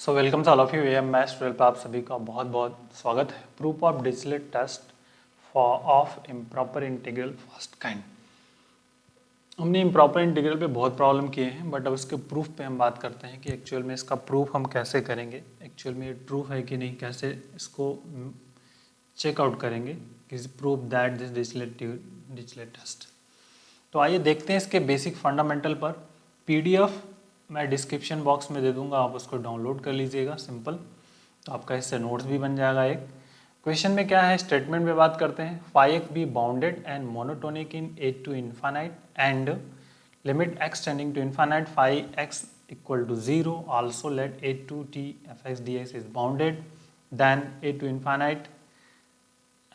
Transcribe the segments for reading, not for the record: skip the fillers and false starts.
So welcome to all of you M maths 12 पे आप सभी का बहुत बहुत स्वागत है। Proof of Dirichlet test for of improper integral first kind. हमने इम्प्रॉपर इंटीग्रल पे बहुत प्रॉब्लम किए हैं, बट अब इसके प्रूफ पे हम बात करते हैं कि एक्चुअल में इसका प्रूफ हम कैसे करेंगे, एक्चुअल में ये ट्रू है कि नहीं, कैसे इसको चेकआउट करेंगे कि proof that this Dirichlet test. तो आइए देखते हैं इसके बेसिक फंडामेंटल पर। पीडीएफ मैं डिस्क्रिप्शन बॉक्स में दे दूंगा, आप उसको डाउनलोड कर लीजिएगा, सिंपल। तो आपका इससे नोट्स भी बन जाएगा। एक क्वेश्चन में क्या है, स्टेटमेंट में बात करते हैं। 5x be bounded and monotonic in a to infinite and limit x tending to infinite 5x equal to 0 also let a to t fx dx is bounded then a to infinite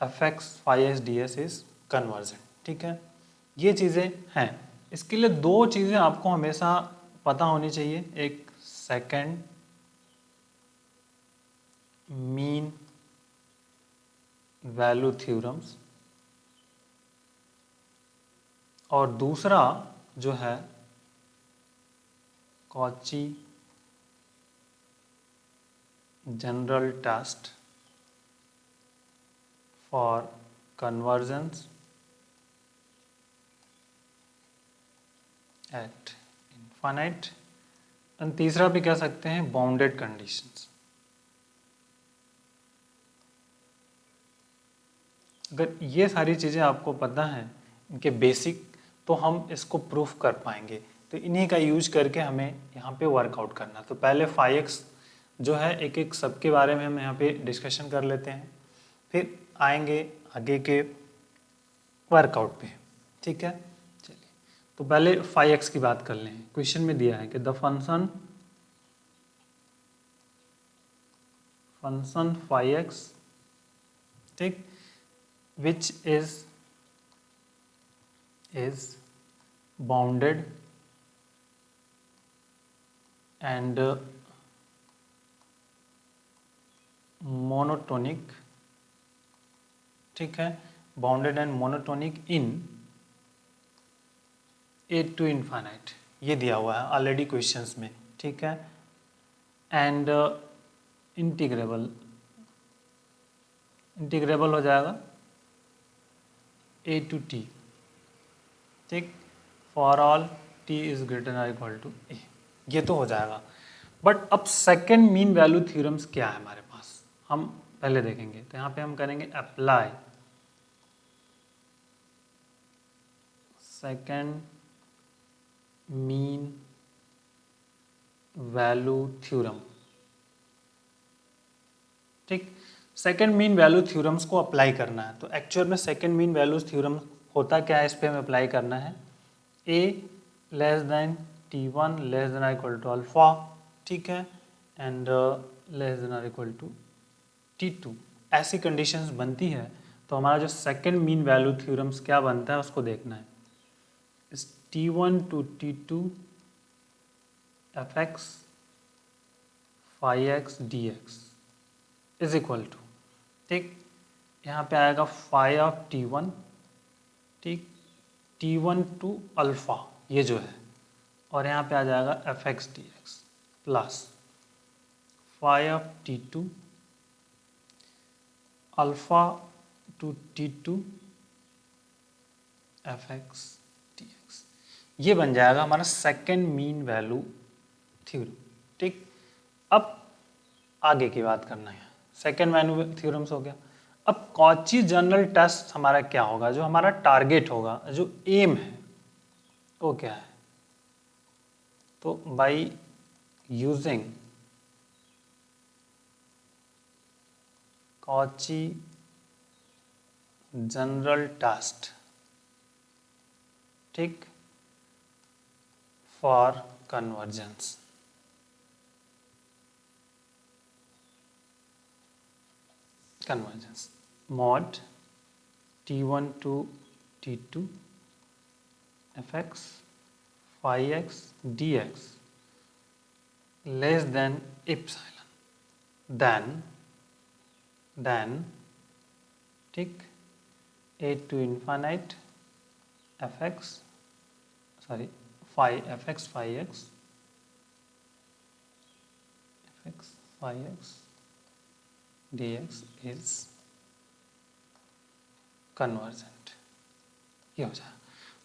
fx 5x ds is convergent। ठीक है, ये चीज़ें हैं। इसके लिए दो चीज़ें आपको हमेशा पता होनी चाहिए, एक सेकंड मीन वैल्यू थ्योरम्स और दूसरा जो है Cauchy general test for convergence at infinite and तीसरा भी कह सकते हैं बाउंडेड कंडीशंस। अगर ये सारी चीज़ें आपको पता हैं, इनके बेसिक, तो हम इसको प्रूफ कर पाएंगे। तो इन्हीं का यूज करके हमें यहाँ पे वर्कआउट करना। तो पहले 5x जो है एक एक सबके बारे में हम यहाँ पे डिस्कशन कर लेते हैं, फिर आएंगे आगे के वर्कआउट पे। ठीक है, चलिए तो पहले 5x की बात कर लें। क्वेश्चन में दिया है कि द फंक्शन 5x, ठीक, which is bounded and monotonic, ठीक है, bounded and monotonic in a to infinite, ये दिया हुआ है ऑलरेडी क्वेश्चंस में। ठीक है, एंड इंटीग्रेबल हो जाएगा a to t, ठीक, for all t is greater और इक्वल टू a, ये तो हो जाएगा। बट अब सेकेंड मीन वैल्यू थ्योरम्स क्या है हमारे पास, हम पहले देखेंगे। तो यहाँ पे हम करेंगे apply second mean value theorem. ठीक, सेकेंड मीन वैल्यू थ्योरम्स को अप्लाई करना है। तो एक्चुअल में सेकेंड मीन वैल्यू थ्योरम होता क्या है, इस पर हमें अप्लाई करना है। a less than t1 less than equal to alpha, ठीक है, and less than equal to t2, ऐसी कंडीशंस बनती है। तो हमारा जो सेकेंड मीन वैल्यू थ्योरम्स क्या बनता है उसको देखना है। इस t1 to t2 fx 5x dx is equal to, ठीक, यहाँ पे आएगा 5 ऑफ t1, ठीक, t1 टू अल्फा, ये जो है, और यहाँ पे आ जाएगा fx dx plus 5 of t2 alpha to t2 fx dx, ये बन जाएगा हमारा सेकेंड मीन वैल्यू थ्योरम। ठीक, अब आगे की बात करना है। सेकेंड वैल्यू थ्योरम्स हो गया। अब कॉची जनरल टेस्ट हमारा क्या होगा, जो हमारा टारगेट होगा, जो एम है, वो क्या है। तो by using Cauchy general test, ठीक, for convergence, mod t1 to t2 fx 5x dx less than epsilon, then ठीक, a to infinite fx 5x fx five x D X is convergent, ये हो जाएगा।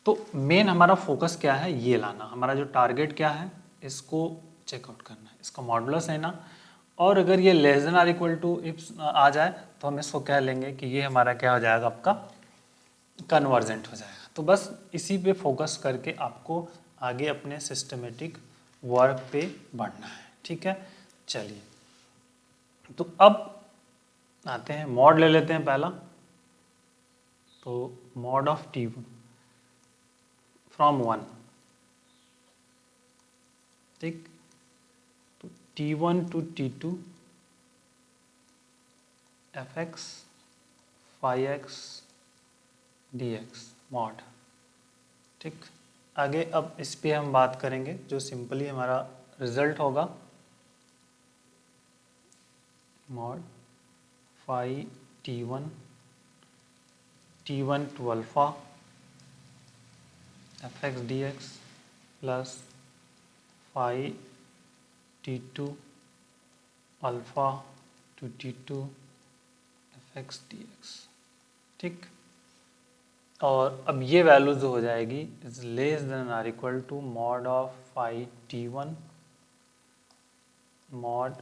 तो मेन हमारा focus क्या है, ये लाना, हमारा जो टारगेट क्या है, इसको चेकआउट करना है, इसका मॉडुलस है ना। और अगर ये less than or equal to if आ जाए तो हम इसको कह लेंगे कि ये हमारा क्या हो जाएगा, आपका कन्वर्जेंट हो जाएगा। तो बस इसी पे फोकस करके आपको आगे अपने सिस्टमेटिक वर्क पे बढ़ना है, ठीक है। चलिए, तो अब आते हैं, मॉड ले लेते हैं पहला। तो मॉड ऑफ टी फ्रॉम 1, ठीक, तो T1 to T2 fx phi x dx mod, ठीक। आगे अब इस पे हम बात करेंगे, जो सिंपली हमारा रिजल्ट होगा, mod phi T1 to alpha fx dx plus phi T2 alpha to T2 fx dx, ठीक। और अब ये वैल्यू जो हो जाएगी is less than or equal to mod of phi T1 mod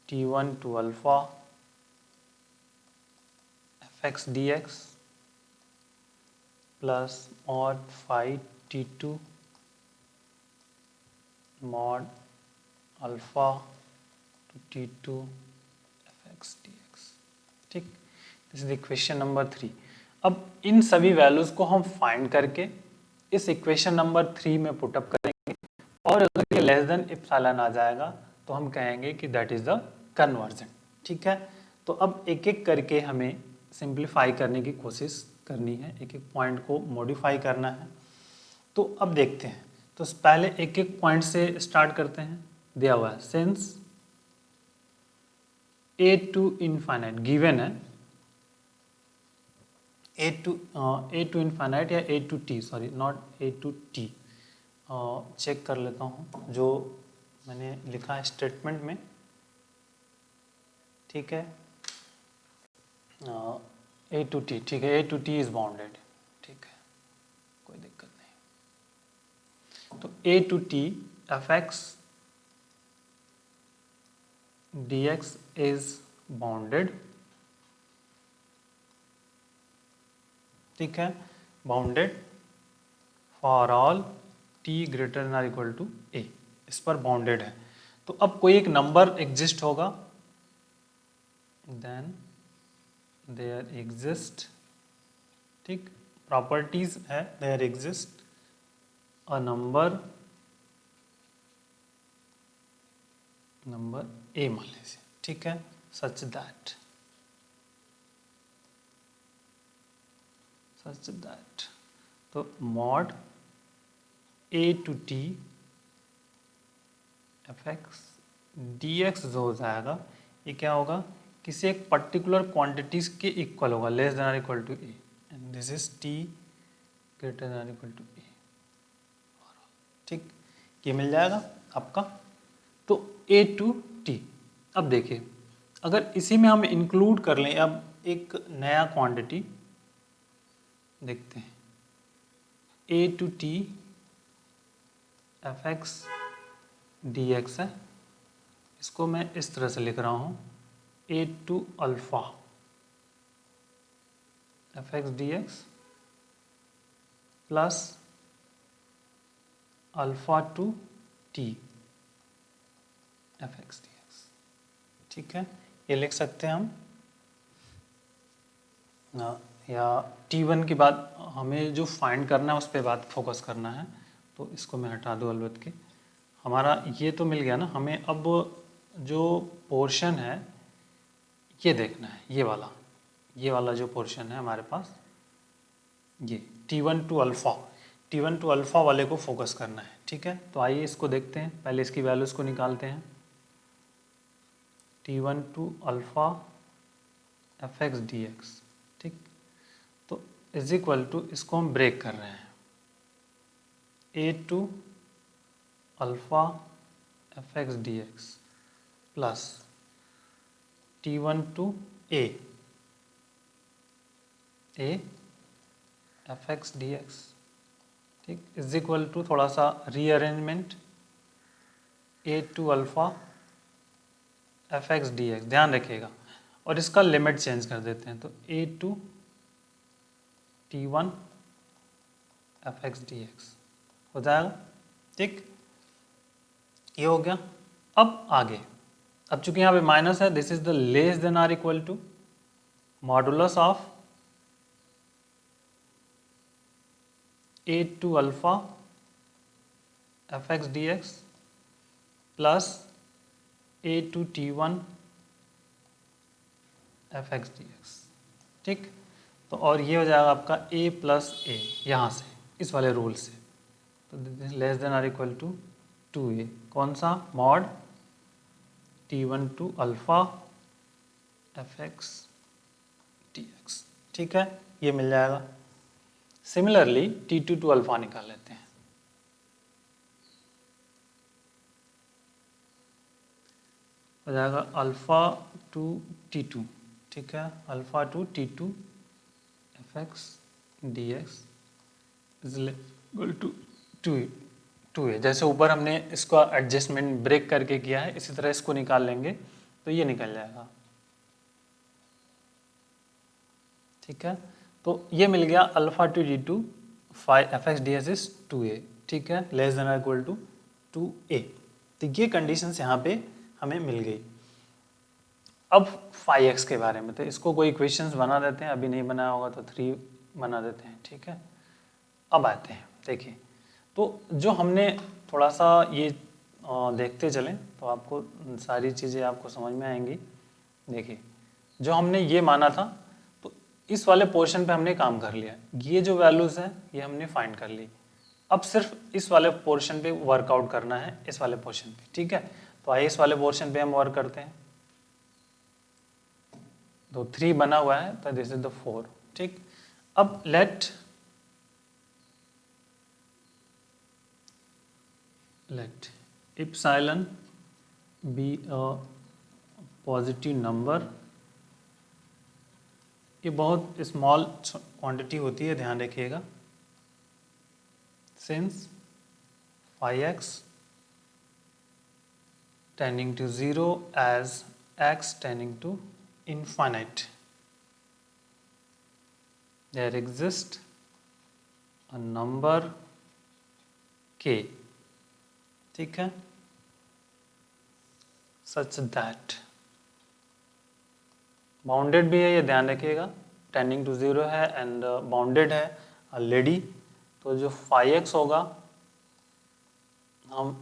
T1 to alpha fx dx plus mod phi T2 mod alpha to T2 fx dx, ठीक। This is equation number 3। अब इन सभी values को हम find करके इस equation number 3 में put up करेंगे, और अगर ये लेस देन इप्सिलॉन आ जाएगा तो हम कहेंगे कि दैट इज द कन्वर्जेंट, ठीक है। तो अब एक एक करके हमें सिंप्लीफाई करने की कोशिश करनी है, एक एक पॉइंट को मॉडिफाई करना है। तो अब देखते हैं, तो पहले एक एक पॉइंट से स्टार्ट करते हैं। दिया हुआ है since A to infinite given है, ए टू इनफाइनाइट या A to T, sorry not A to T, check कर लेता हूँ जो मैंने लिखा है स्टेटमेंट में, ठीक है। ए टू टी, ठीक है, A to T is bounded, ठीक है, कोई दिक्कत नहीं। तो A to T F X D X is bounded, ठीक है, bounded for all T greater than or equal to A, इस पर बाउंडेड है। तो अब कोई एक नंबर एग्जिस्ट होगा, देन देयर एग्जिस्ट, ठीक, प्रॉपर्टीज है, there exist a number A मान लीजिए, ठीक है, सच दैट तो mod A to T F X D X जो हो जाएगा, ये क्या होगा, किसी एक पर्टिकुलर क्वांटिटीज के इक्वल होगा, less than or equal to A, and this is T greater than or equal to A, ठीक, ये मिल जाएगा आपका। तो ए टू टी, अब देखिए, अगर इसी में हम इंक्लूड कर लें अब एक नया क्वांटिटी, देखते हैं, A to T F X D X है, इसको मैं इस तरह से लिख रहा हूँ, A to alpha F X D X plus alpha to T F X D X, ठीक है, ये लिख सकते हैं हम ना। या T1 की बात, हमें जो फाइंड करना है उस पर बात फोकस करना है, तो इसको मैं हटा दूँ अलबत्त के, हमारा ये तो मिल गया ना। हमें अब जो पोर्शन है ये देखना है, ये वाला जो पोर्शन है हमारे पास, ये T1 टू अल्फ़ा वाले को फोकस करना है, ठीक है। तो आइए इसको देखते हैं, पहले इसकी वैल्यूज़ को निकालते हैं। T1 to alpha F X D X, ठीक, तो इज इक्वल टू, इसको हम ब्रेक कर रहे हैं, A two alpha F X D X plus T1 two A F X D X, ठीक, इज इक्वल टू थोड़ा सा rearrangement A to alpha F X D X, ध्यान रखिएगा, और इसका लिमिट चेंज कर देते हैं, तो A to T one F X D X हो जाएगा, ठीक, ये हो गया। अब आगे, अब चूंकि यहाँ पे माइनस है, this is the less than or equal to modulus of A to alpha F X D X plus A to T one F X D X, ठीक, तो और ये हो जाएगा आपका a प्लस ए, यहाँ से इस वाले रूल से, तो less than or equal to 2a, कौन सा, mod t1 to alpha F X T X, ठीक है, ये मिल जाएगा। सिमिलरली t2 टू अल्फा निकाल लेते हैं, हो जाएगा अल्फा टू t2, ठीक है, alpha to t2 F X D X is equal to 2a, जैसे ऊपर हमने इसका एडजस्टमेंट ब्रेक करके किया है, इसी तरह इसको निकाल लेंगे तो ये निकल जाएगा, ठीक है, तो ये मिल गया alpha to D to five F X D S is 2a, ठीक है, less than equal to 2a, तो ये कंडीशंस यहाँ पे हमें मिल गई। अब 5x के बारे में, तो इसको कोई इक्वेशंस बना देते हैं, अभी नहीं बनाया होगा तो 3 बना देते हैं, ठीक है। अब आते हैं, देखिए, तो जो हमने थोड़ा सा ये देखते चलें तो आपको सारी चीज़ें आपको समझ में आएंगी। देखिए, जो हमने ये माना था, तो इस वाले पोर्शन पे हमने काम कर लिया, ये जो वैल्यूज़ हैं ये हमने फाइंड कर ली, अब सिर्फ इस वाले पोर्शन पे वर्कआउट करना है, इस वाले पोर्शन पे, ठीक है। तो आइए इस वाले पोर्शन पे हम वर्क करते हैं, तो 3 बना हुआ है, तो दिस इज द 4, ठीक। अब let epsilon be a positive number, ये बहुत स्मॉल क्वांटिटी होती है, ध्यान रखिएगा, since 5x tending to 0 as x tending to infinite, there exists a number k, ठीक है, such that बाउंडेड भी है, ये ध्यान रखिएगा, टेंडिंग टू 0 है एंड बाउंडेड है ऑलरेडी, तो जो 5x होगा हम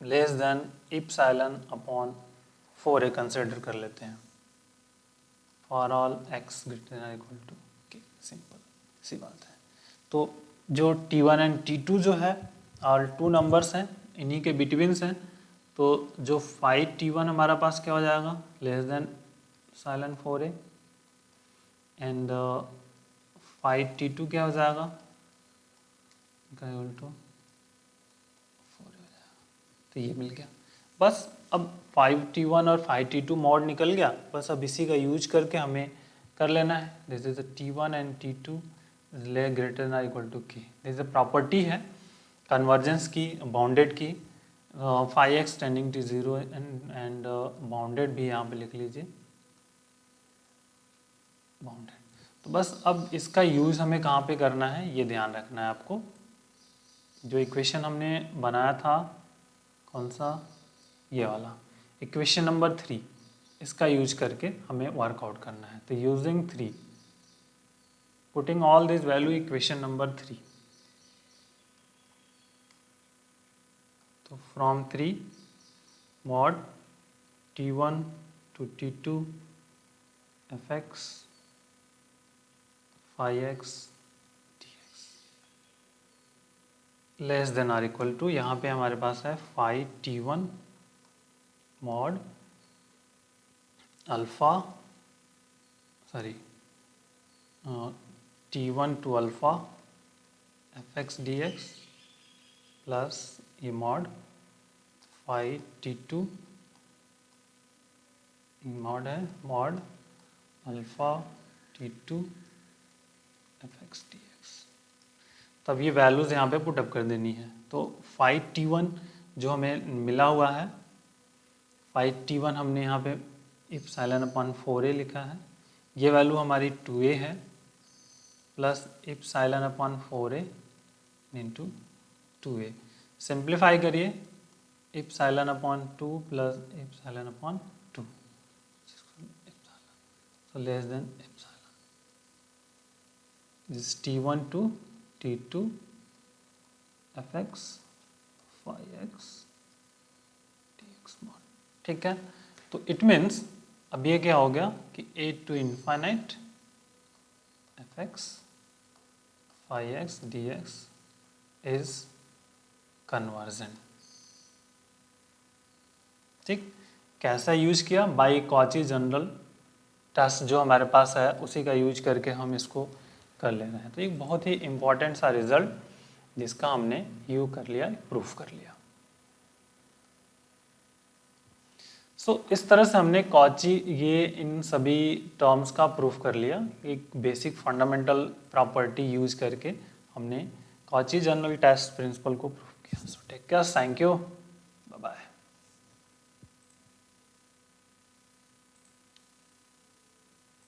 less than epsilon upon 4a consider कर लेते हैं for all x greater than equal to k, simple सी बात है। तो जो t1 एंड t2 जो है और 2 नंबर्स हैं, इन्हीं के बिटवीन्स हैं, तो जो 5t1 हमारा पास क्या हो जाएगा, less than साइलन 4a, and 5t2 क्या हो जाएगा, इक्वल टू 4 हो जाएगा, तो ये मिल गया। बस अब 5t1 और 5t2 मॉड निकल गया, बस अब इसी का यूज करके हमें कर लेना है, this is t1 and t2 ले greater than equal to k, this is property है कन्वर्जेंस की, बाउंडेड की, 5x tending to 0 and bounded भी यहाँ पे लिख लीजिए, बाउंडेड। तो बस अब इसका यूज हमें कहाँ पे करना है, ये ध्यान रखना है आपको। जो इक्वेशन हमने बनाया था, कौन सा, ये वाला इक्वेशन नंबर 3, इसका यूज करके हमें वर्कआउट करना है, तो using 3 putting all this value equation number 3, तो from 3 mod t1 to t2 fx 5x dx less than or equal to, यहाँ पे हमारे पास है 5t1 mod alpha t1 to alpha fx dx plus ये मॉड 5t2 मॉड है mod alpha T2 fx dx। तब ये वैल्यूज़ यहाँ पे पुटअप कर देनी है। तो 5T1 जो हमें मिला हुआ है, 5T1 हमने यहाँ पे ε/4a लिखा है, ये वैल्यू हमारी 2a है plus ε/4a into 2a। Simplify करिए, ε/2 plus ε/2 so less than epsilon. This T1 to T2 fx 5x dx mod. ठीक है, तो इट मीन्स अब ये क्या हो गया कि a to infinite fx 5x dx is conversion. ठीक, कैसा यूज किया? बाई कॉची जनरल टेस्ट जो हमारे पास है उसी का यूज करके हम इसको कर ले रहे हैं। तो एक बहुत ही इम्पॉर्टेंट सा रिजल्ट जिसका हमने यू कर लिया, प्रूफ कर लिया। सो इस तरह से हमने कॉची ये इन सभी टर्म्स का प्रूफ कर लिया। एक बेसिक फंडामेंटल प्रॉपर्टी यूज करके हमने कॉची जनरल टेस्ट प्रिंसिपल को प्रूफ किया। So take care, thank you.